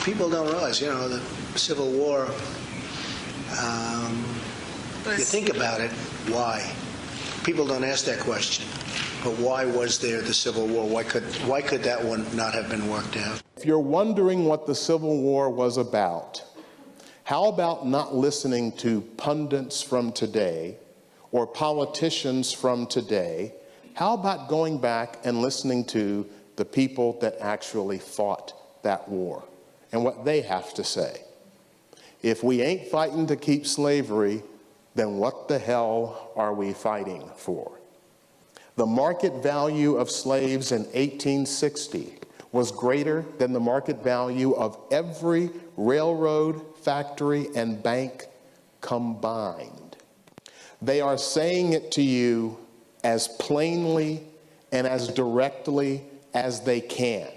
People don't realize, the Civil War, you think about it, why? People don't ask that question. But why was there the Civil War? Why could that one not have been worked out? If you're wondering what the Civil War was about, how about not listening to pundits from today or politicians from today? How about going back and listening to the people that actually fought that war and what they have to say? If we ain't fighting to keep slavery, then what the hell are we fighting for? The market value of slaves in 1860 was greater than the market value of every railroad, factory, and bank combined. They are saying it to you as plainly and as directly as they can.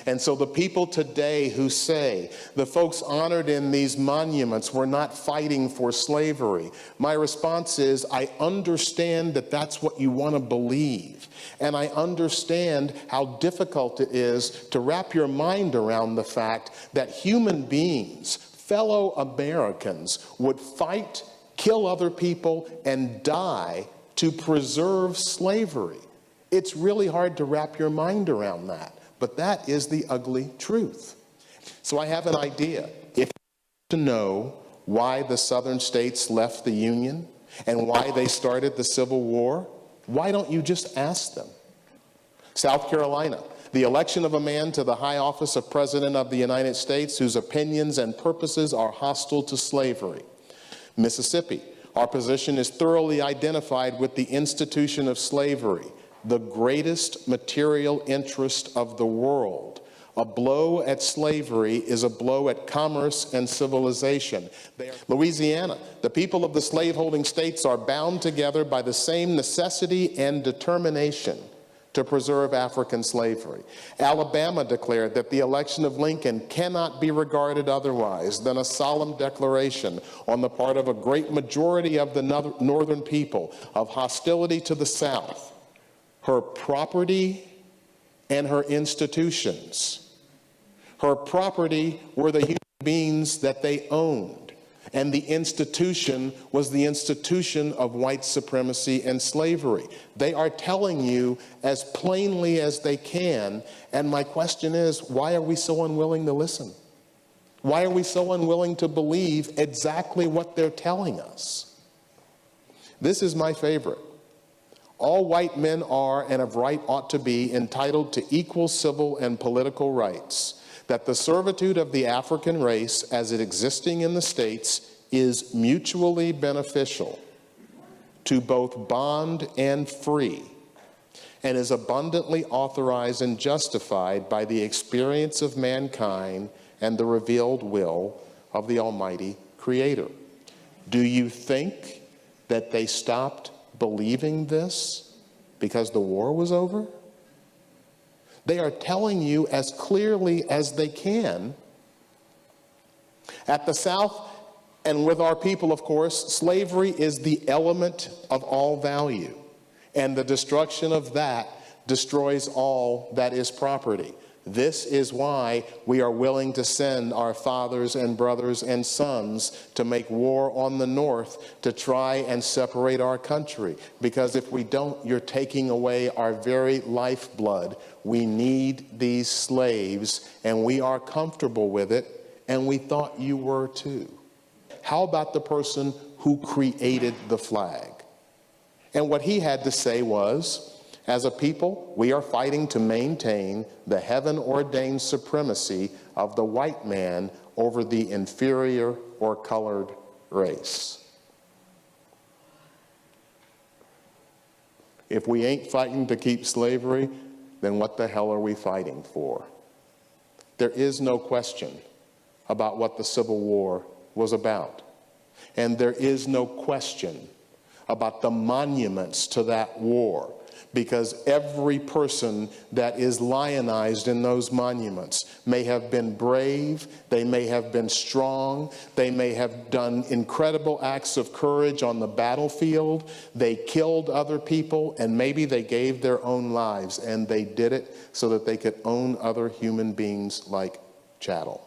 And so the people today who say the folks honored in these monuments were not fighting for slavery, my response is, I understand that that's what you want to believe. And I understand how difficult it is to wrap your mind around the fact that human beings, fellow Americans, would fight, kill other people, and die to preserve slavery. It's really hard to wrap your mind around that. But that is the ugly truth. So I have an idea. If you want to know why the southern states left the Union and why they started the Civil War, why don't you just ask them? South Carolina, the election of a man to the high office of President of the United States whose opinions and purposes are hostile to slavery. Mississippi, our position is thoroughly identified with the institution of slavery, the greatest material interest of the world. A blow at slavery is a blow at commerce and civilization. Louisiana, the people of the slaveholding states are bound together by the same necessity and determination to preserve African slavery. Alabama declared that the election of Lincoln cannot be regarded otherwise than a solemn declaration on the part of a great majority of the northern people of hostility to the South, her property, and her institutions. Her property were the human beings that they owned, and the institution was the institution of white supremacy and slavery. They are telling you as plainly as they can, and my question is, why are we so unwilling to listen? Why are we so unwilling to believe exactly what they're telling us? This is my favorite. All white men are, and of right ought to be, entitled to equal civil and political rights, that the servitude of the African race as it existing in the states is mutually beneficial to both bond and free, and is abundantly authorized and justified by the experience of mankind and the revealed will of the Almighty Creator. Do you think that they stopped believing this because the war was over? They are telling you as clearly as they can. At the South, and with our people, of course, slavery is the element of all value, and the destruction of that destroys all that is property. This is why we are willing to send our fathers and brothers and sons to make war on the North to try and separate our country. Because if we don't, you're taking away our very lifeblood. We need these slaves, and we are comfortable with it, and we thought you were too. How about the person who created the flag? And what he had to say was, as a people, we are fighting to maintain the heaven-ordained supremacy of the white man over the inferior or colored race. If we ain't fighting to keep slavery, then what the hell are we fighting for? There is no question about what the Civil War was about. And there is no question about the monuments to that war, because every person that is lionized in those monuments may have been brave, they may have been strong, they may have done incredible acts of courage on the battlefield, they killed other people, and maybe they gave their own lives, and they did it so that they could own other human beings like chattel.